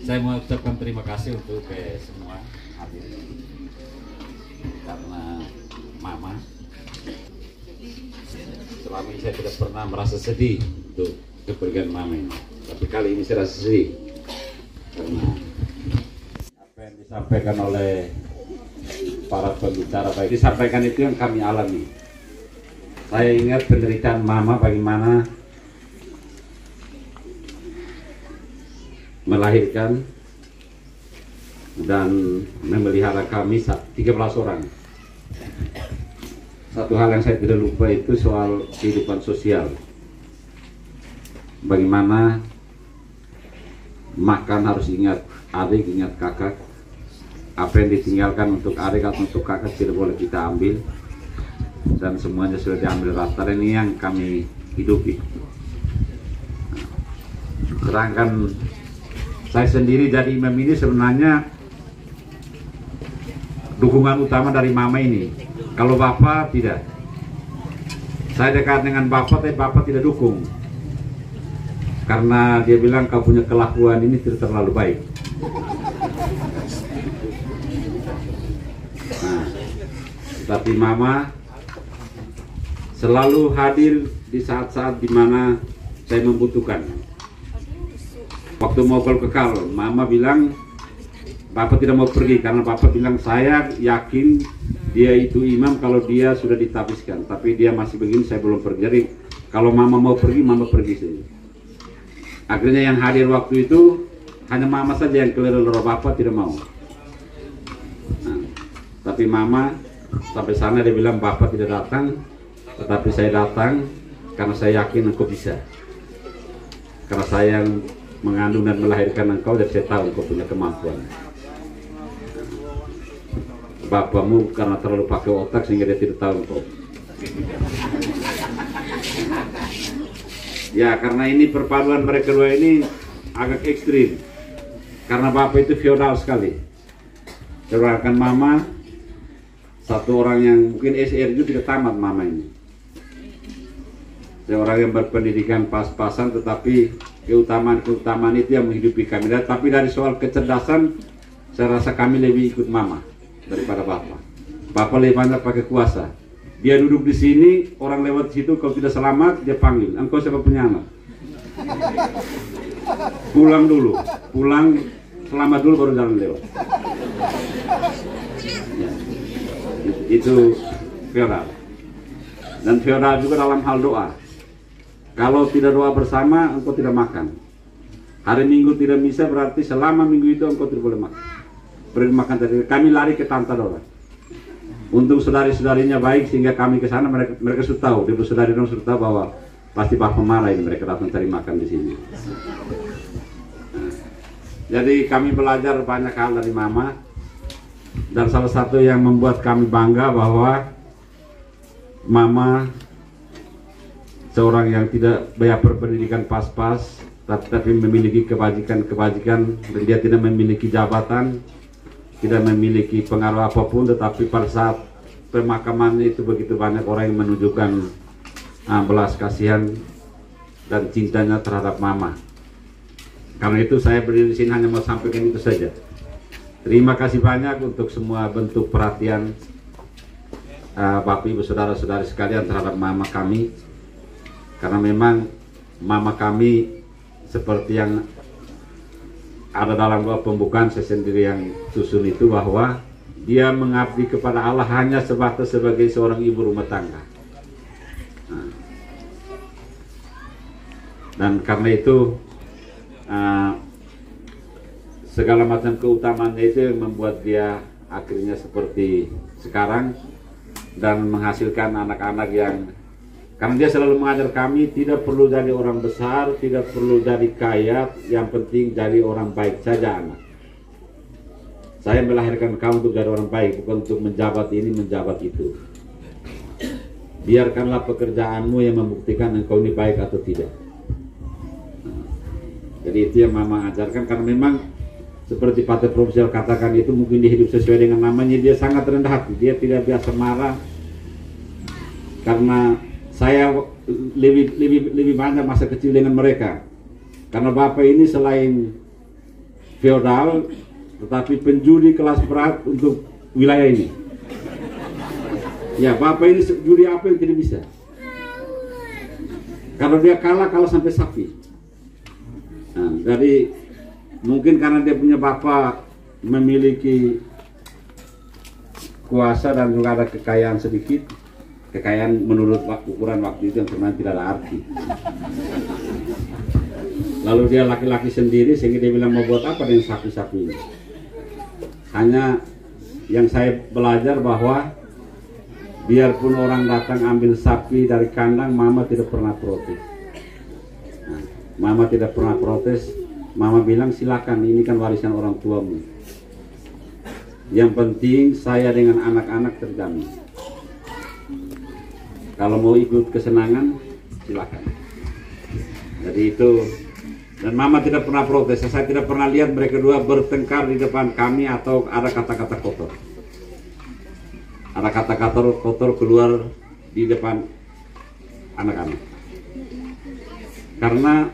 Saya mau ucapkan terima kasih untuk semua hadir karena Mama. Selama ini saya tidak pernah merasa sedih untuk kepergian Mama ini, tapi kali ini saya rasa sedih karena apa yang disampaikan oleh para pembicara baik disampaikan itu yang kami alami. Saya ingat penderitaan Mama bagaimana melahirkan dan memelihara kami 13 orang. Satu hal yang saya tidak lupa itu soal kehidupan sosial. Bagaimana makan harus ingat adik, ingat kakak. Apa yang ditinggalkan untuk adik atau untuk kakak tidak boleh kita ambil. Dan semuanya sudah diambil rata. Ini yang kami hidupi. Sedangkan saya sendiri jadi imam ini sebenarnya dukungan utama dari Mama ini. Kalau Bapak tidak. Saya dekat dengan Bapak, tapi Bapak tidak dukung. Karena dia bilang kau punya kelakuan ini tidak terlalu baik. Nah, tapi Mama selalu hadir di saat-saat dimana saya membutuhkan. Waktu mau kekal, Mama bilang Bapak tidak mau pergi karena Bapak bilang saya yakin dia itu imam kalau dia sudah ditabiskan, tapi dia masih begini saya belum pergi. Jadi kalau Mama mau pergi, Mama pergi saja. Akhirnya yang hadir waktu itu hanya Mama saja yang keliru, Bapak tidak mau. Nah, tapi Mama sampai sana dia bilang Bapak tidak datang, tetapi saya datang karena saya yakin engkau bisa. Karena saya yang mengandung dan melahirkan engkau dan saya tahu engkau punya kemampuan. Bapakmu karena terlalu pakai otak sehingga dia tidak tahu engkau. Ya karena ini perpaduan mereka dua ini agak ekstrim. Karena Bapak itu feodal sekali. Sedangkan Mama satu orang yang mungkin SR juga tidak tamat Mama ini. Orang yang berpendidikan pas-pasan tetapi keutamaan itu yang menghidupi kami. Tapi dari soal kecerdasan saya rasa kami lebih ikut Mama daripada Bapak. Bapak lebih banyak pakai kuasa. Dia duduk di sini, orang lewat situ kalau tidak selamat dia panggil. Engkau siapa punya anak? Pulang dulu, pulang selamat dulu baru jalan lewat. Ya. Itu feodal. Dan feodal juga dalam hal doa. Kalau tidak doa bersama, engkau tidak makan. Hari Minggu tidak bisa berarti selama minggu itu engkau tidak boleh makan. Beri makan tadi. Kami lari ke Tantadora. Untung saudari-saudarinya baik sehingga kami ke sana mereka sudah tahu. Dia saudari sudah tahu bahwa pasti Bapak marah ini mereka datang cari makan di sini. Nah, jadi kami belajar banyak hal dari Mama. Dan salah satu yang membuat kami bangga bahwa Mama seorang yang tidak banyak berpendidikan pas-pas, tapi memiliki kebajikan, dan dia tidak memiliki jabatan, tidak memiliki pengaruh apapun, tetapi pada saat pemakaman itu begitu banyak orang yang menunjukkan belas kasihan dan cintanya terhadap Mama. Karena itu saya berdiri di sini hanya mau sampaikan itu saja. Terima kasih banyak untuk semua bentuk perhatian Bapak Ibu saudara-saudari sekalian terhadap Mama kami. Karena memang Mama kami seperti yang ada dalam doa pembukaan saya sendiri yang susun itu bahwa dia mengabdi kepada Allah hanya sebatas sebagai seorang ibu rumah tangga. Nah, dan karena itu segala macam keutamaannya itu yang membuat dia akhirnya seperti sekarang dan menghasilkan anak-anak yang karena dia selalu mengajar kami tidak perlu jadi orang besar, tidak perlu jadi kaya, yang penting jadi orang baik saja anak. Saya melahirkan kamu untuk jadi orang baik, bukan untuk menjabat ini, menjabat itu. Biarkanlah pekerjaanmu yang membuktikan engkau ini baik atau tidak. Jadi itu yang Mama ajarkan, karena memang seperti Pater Profesor katakan itu mungkin dia hidup sesuai dengan namanya, dia sangat rendah hati, dia tidak biasa marah. Karena saya lebih banyak masa kecil dengan mereka. Karena Bapak ini selain feodal, tetapi penjudi kelas berat untuk wilayah ini. Ya, Bapak ini judi apa yang tidak bisa? Kalau dia kalah sampai sapi. Nah, jadi mungkin karena dia punya bapak memiliki kuasa dan juga ada kekayaan sedikit, kekayaan menurut ukuran waktu itu yang sebenarnya tidak ada arti. Lalu dia laki-laki sendiri sehingga dia bilang mau buat apa dengan sapi-sapi ini. Hanya yang saya belajar bahwa biarpun orang datang ambil sapi dari kandang, mama tidak pernah protes. Nah, mama tidak pernah protes. Mama bilang silakan, ini kan warisan orang tuamu. Yang penting saya dengan anak-anak terjamin. Kalau mau ikut kesenangan, silakan. Jadi itu, dan mama tidak pernah protes. Saya tidak pernah lihat mereka dua bertengkar di depan kami atau ada kata-kata kotor. Ada kata-kata kotor keluar di depan anak-anak. Karena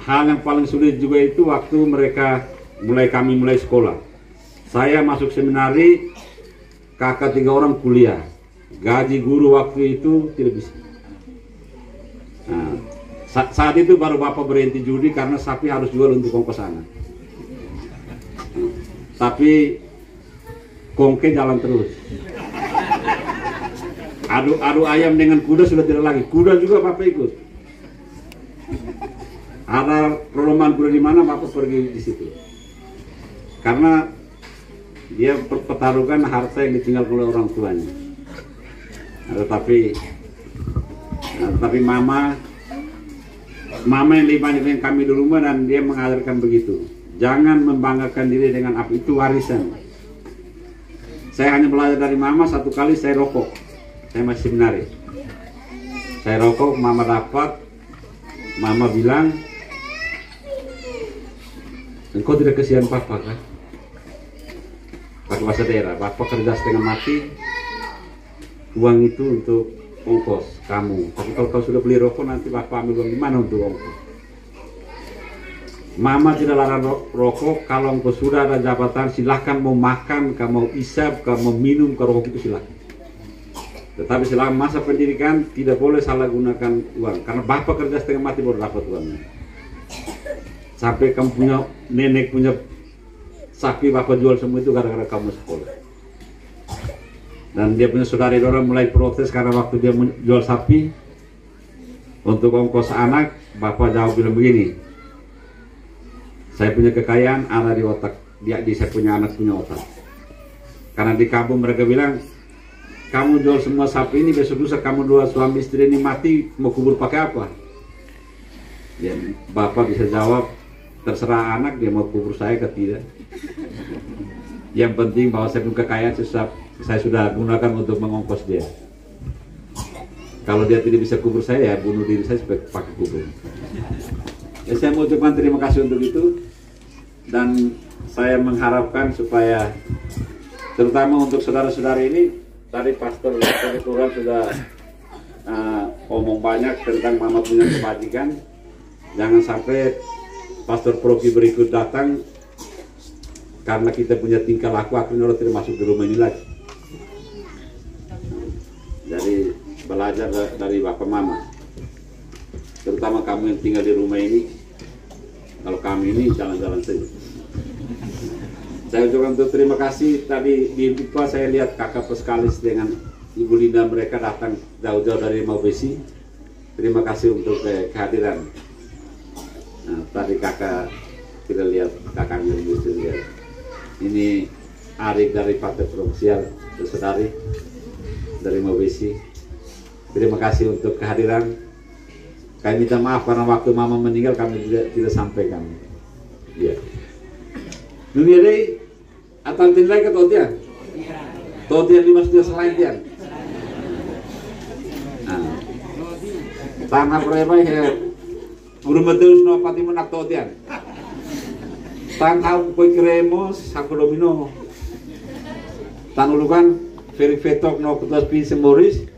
hal yang paling sulit juga itu waktu kami mulai sekolah. Saya masuk seminari, kakak 3 orang kuliah. Gaji guru waktu itu tidak bisa. Nah, saat itu baru bapak berhenti judi karena sapi harus jual untuk ongkos anak. Tapi kongke jalan terus. Adu ayam dengan kuda sudah tidak lagi. Kuda juga bapak ikut. Ada perlombaan kuda di mana bapak pergi di situ. Karena dia pertaruhkan harta yang ditinggalkan oleh orang tuanya. Tetapi mama yang lebih banyak dengan kami di rumah dan dia mengajarkan begitu. Jangan membanggakan diri dengan apa itu warisan. Saya hanya belajar dari mama, satu kali saya rokok. Saya masih seminari. Saya rokok, mama dapat. Mama bilang, engkau tidak kesian papa kan? Pakai bahasa daerah, bapak kerja setengah mati, uang itu untuk ongkos kamu. Tapi kalau kau sudah beli rokok, nanti bapak ambil uang di mana untuk ongkos? Mama tidak larang rokok. Kalau engkau sudah ada jabatan, silahkan mau makan, kau mau isap, kau mau minum, kau rokok itu silahkan. Tetapi selama masa pendidikan tidak boleh salah gunakan uang, karena bapak kerja setengah mati baru dapat uangnya. Sampai kamu punya nenek punya sapi bapak jual semua itu gara-gara kamu sekolah. Dan dia punya saudari orang mulai protes karena waktu dia menjual sapi untuk ongkos anak, bapak jawab bilang begini, saya punya kekayaan ada di otak, saya punya anak punya otak. Karena di kampung mereka bilang, kamu jual semua sapi ini, besok lusa kamu dua suami istri ini mati, mau kubur pakai apa? Ya, bapak bisa jawab, terserah anak dia mau kubur saya ke tidak. Yang penting bahwa saya punya kekayaan saya sudah gunakan untuk mengongkos dia. Kalau dia tidak bisa kubur saya, ya bunuh diri saya supaya pakai kubur. Ya, saya mau ucapkan terima kasih untuk itu, dan saya mengharapkan supaya terutama untuk saudara-saudari ini, tadi pastor Tuhan sudah ngomong banyak tentang mama punya kebajikan. Jangan sampai pastor Proki berikut datang karena kita punya tingkah laku akhirnya orang tidak masuk di rumah ini lagi. Jadi belajar dari bapak mama, terutama kamu yang tinggal di rumah ini. Kalau kami ini jalan-jalan saja. Saya ucapkan untuk terima kasih. Tadi di IPA saya lihat kakak Peskalis dengan Ibu Linda, mereka datang jauh-jauh dari Maubesi. Terima kasih untuk kehadiran. Nah, tadi kakak kita lihat kakaknya bisa lihat. Ini Arif dari Partai Provinsial, saudari dari Maubesi. Terima kasih untuk kehadiran. Kami minta maaf karena waktu mama meninggal kami tidak sampaikan. Ya. Dunia deh, atau tinlai ke totian? Totian 5 sudah selain tian. Tanah berapa ya? Burung betul no pati menak totian. Tangkau koi kremos, aku domino. Tanulukan Ferik Fetok no kutas pi semboris.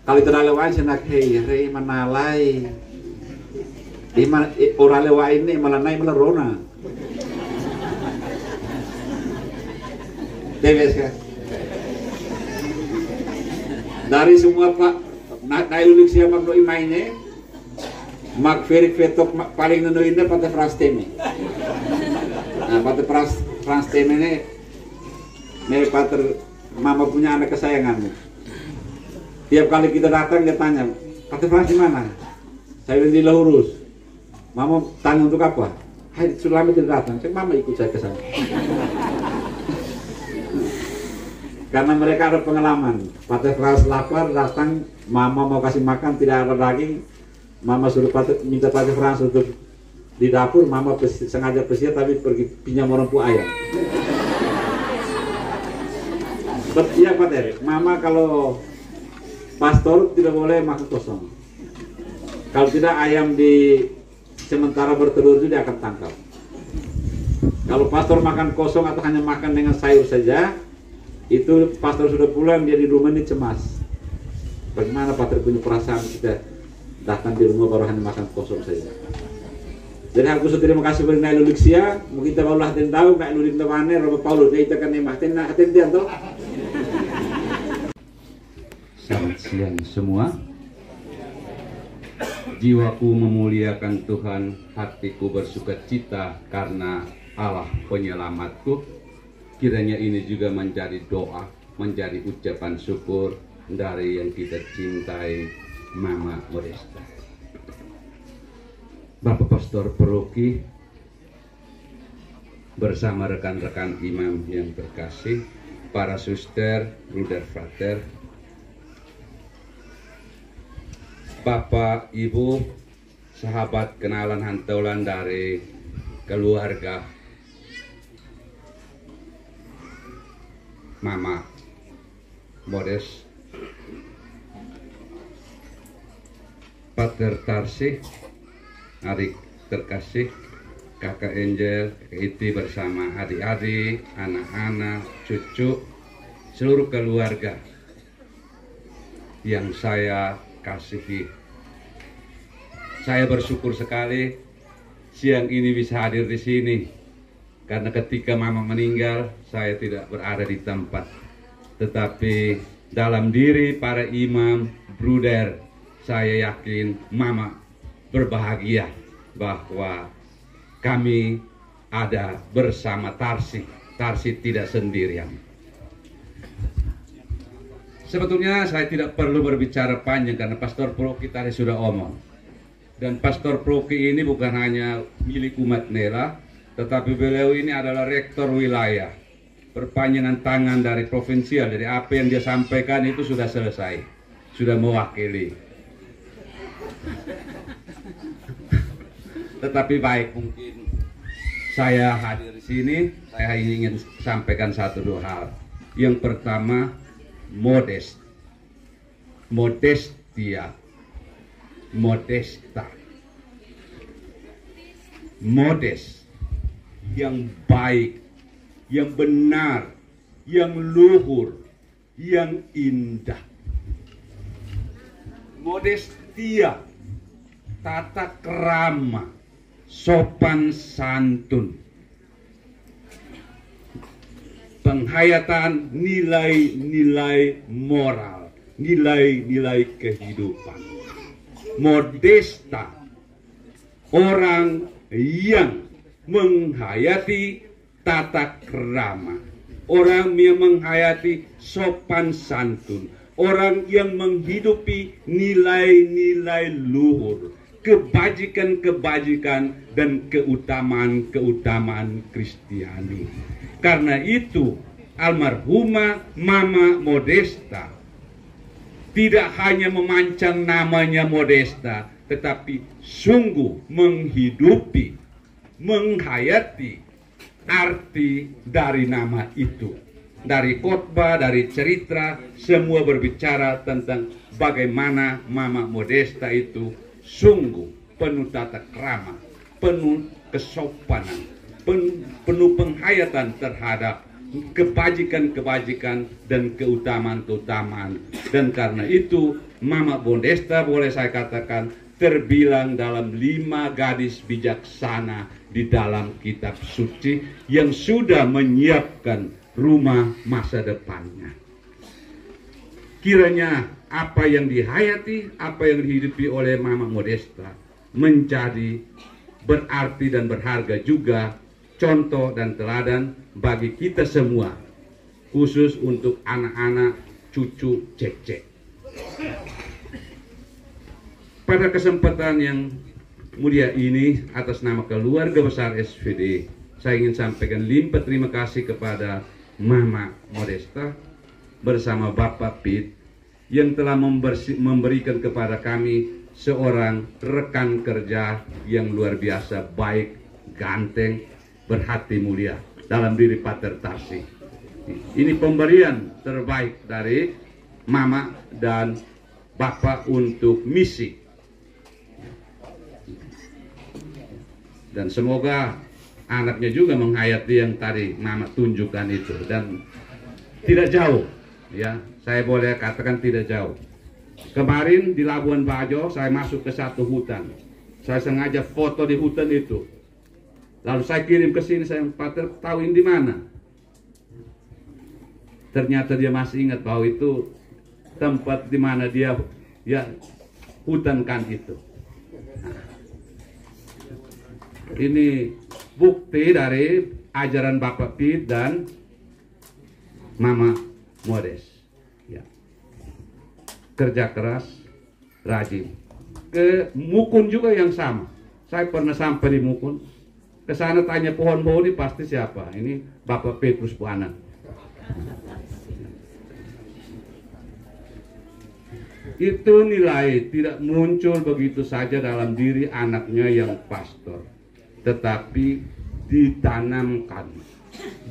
Kali terlaluan senak hei rei manalai. Di mana orang lewain ini malah naik malah rona. Tebes kan. Dari semua Pak nailulik siya magno imayne, magferik fetok paling nunuin na pati frasteme. Nah, pati frasteme ne, may pater mama punya anak kesayanganmu. Tiap kali kita datang dia tanya, pati frans di mana? Saya di Lahurus. Mama tanya untuk apa? Hai, Sulami tidak datang. Mama ikut saya ke sana. Karena mereka ada pengalaman. Pati frans lapar datang. Mama mau kasih makan tidak ada daging, mama suruh minta Pak Frans untuk di dapur, mama sengaja pesiar tapi pergi pinjam orang tua ayam. Iya Pak Ter, mama kalau pastor tidak boleh makan kosong. Kalau tidak ayam di sementara bertelur itu dia akan tangkap. Kalau pastor makan kosong atau hanya makan dengan sayur saja, itu pastor sudah pulang dia di rumah ini cemas. Bagaimana Pater punya perasaan kita datang di rumah baru hanya makan kosong saja. Jadi aku terima kasih kepada Nailulik sia, mungkin kita barulah tahu Nailulik namanya Romo Paulus dia itu kan nematin dia toh. Selamat siang semua. Jiwaku memuliakan Tuhan, hatiku bersukacita karena Allah penyelamatku. Kiranya ini juga menjadi doa, menjadi ucapan syukur dari yang kita cintai Mama Modesta. Bapak Pastor Paroki bersama rekan-rekan imam yang terkasih, para suster, bruder, frater, Bapak, Ibu, sahabat kenalan hantaulan dari keluarga Mama Modesta, Pater Tarsih, adik terkasih, kakak Angel, kakak Iti bersama adik-adik, anak-anak, cucu, seluruh keluarga yang saya kasihi. Saya bersyukur sekali siang ini bisa hadir di sini, karena ketika Mama meninggal, saya tidak berada di tempat, tetapi dalam diri para imam, bruder, saya yakin Mama berbahagia bahwa kami ada bersama Tarsih. Tarsih tidak sendirian. Sebetulnya saya tidak perlu berbicara panjang karena Pastor Paroki tadi sudah omong. Dan Pastor Paroki ini bukan hanya milik umat Nela, tetapi beliau ini adalah rektor wilayah. Perpanjangan tangan dari provinsial, dari apa yang dia sampaikan itu sudah selesai, sudah mewakili. Tetapi baik, mungkin saya hadir di sini, saya ingin sampaikan satu dua hal. Yang pertama, modestia, modesta, modest, yang baik, yang benar, yang luhur, yang indah. Modestia, tata krama, sopan santun, penghayatan nilai-nilai moral, nilai-nilai kehidupan. Modesta, orang yang menghayati tata krama, orang yang menghayati sopan santun, orang yang menghidupi nilai-nilai luhur, kebajikan-kebajikan dan keutamaan-keutamaan Kristiani. Karena itu almarhumah Mama Modesta tidak hanya memancang namanya Modesta, tetapi sungguh menghidupi, menghayati arti dari nama itu. Dari khotbah, dari cerita, semua berbicara tentang bagaimana Mama Modesta itu sungguh penuh tata krama, penuh kesopanan, penuh penghayatan terhadap kebajikan-kebajikan dan keutamaan-keutamaan. Dan karena itu Mama Modesta boleh saya katakan terbilang dalam 5 gadis bijaksana di dalam kitab suci yang sudah menyiapkan rumah masa depannya. Kiranya apa yang dihayati, apa yang dihidupi oleh Mama Modesta menjadi berarti dan berharga juga contoh dan teladan bagi kita semua, khusus untuk anak-anak cucu Cece. Pada kesempatan yang mulia ini, atas nama keluarga besar SVD, saya ingin sampaikan limpah terima kasih kepada Mama Modesta bersama Bapak Pit yang telah memberikan kepada kami seorang rekan kerja yang luar biasa baik, ganteng, berhati mulia dalam diri Pater Tarsi. Ini pemberian terbaik dari Mama dan Bapak untuk misi. Dan semoga anaknya juga menghayati yang tadi Mama tunjukkan itu, dan tidak jauh, ya, saya boleh katakan tidak jauh. Kemarin di Labuan Bajo saya masuk ke satu hutan, saya sengaja foto di hutan itu, lalu saya kirim ke sini, saya Pater tahu ini di mana. Ternyata dia masih ingat bahwa itu tempat di mana dia ya hutankan itu. Ini bukti dari ajaran Bapak Pit dan Mama Modest. Ya. Kerja keras, rajin. Ke Mukun juga yang sama. Saya pernah sampai di Mukun. Ke sana tanya pohon-pohon ini pasti siapa? Ini Bapak Petrus Buana. Itu nilai tidak muncul begitu saja dalam diri anaknya yang pastor, tetapi ditanamkan,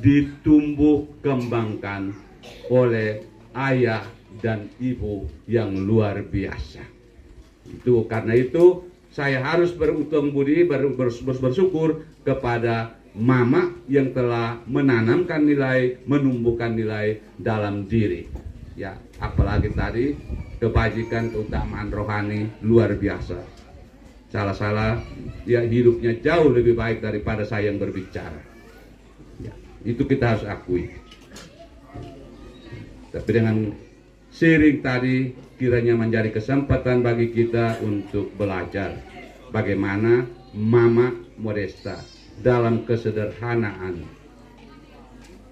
ditumbuh kembangkan oleh ayah dan ibu yang luar biasa. Itu karena itu saya harus berutang budi, bersyukur kepada Mama yang telah menanamkan nilai, menumbuhkan nilai dalam diri. Ya, apalagi tadi kebajikan, keutamaan rohani luar biasa. Salah-salah ya hidupnya jauh lebih baik daripada saya yang berbicara. Ya, itu kita harus akui. Tapi dengan sering tadi kiranya menjadi kesempatan bagi kita untuk belajar bagaimana Mama Modesta dalam kesederhanaan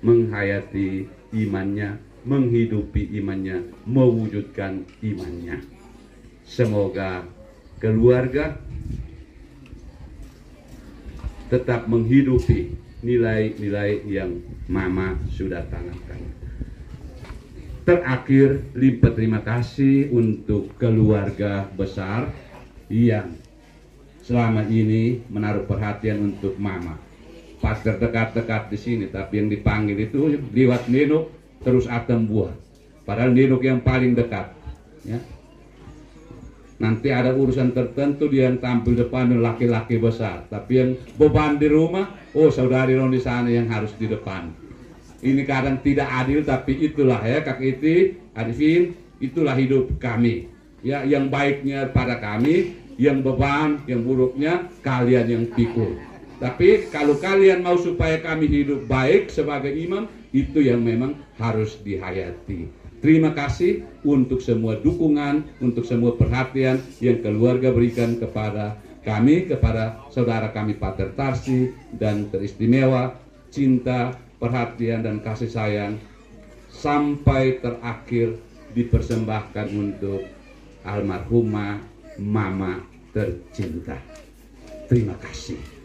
menghayati imannya, menghidupi imannya, mewujudkan imannya. Semoga keluarga tetap menghidupi nilai-nilai yang Mama sudah tanamkan. Terakhir, limpah terima kasih untuk keluarga besar yang selama ini menaruh perhatian untuk Mama. Pas terdekat-dekat di sini, tapi yang dipanggil itu lewat Ninuk terus Atem Buah. Padahal Ninuk yang paling dekat. Ya. Nanti ada urusan tertentu dia yang tampil depan laki-laki besar, tapi yang beban di rumah, oh saudari non di sana yang harus di depan. Ini kadang tidak adil, tapi itulah ya Kak Iti, Arifin, itulah hidup kami. Ya, yang baiknya pada kami, yang beban, yang buruknya kalian yang pikul. Tapi kalau kalian mau supaya kami hidup baik sebagai imam, itu yang memang harus dihayati. Terima kasih untuk semua dukungan, untuk semua perhatian yang keluarga berikan kepada kami, kepada saudara kami Pater Tarsi, dan teristimewa cinta, perhatian dan kasih sayang sampai terakhir dipersembahkan untuk almarhumah Mama tercinta. Terima kasih.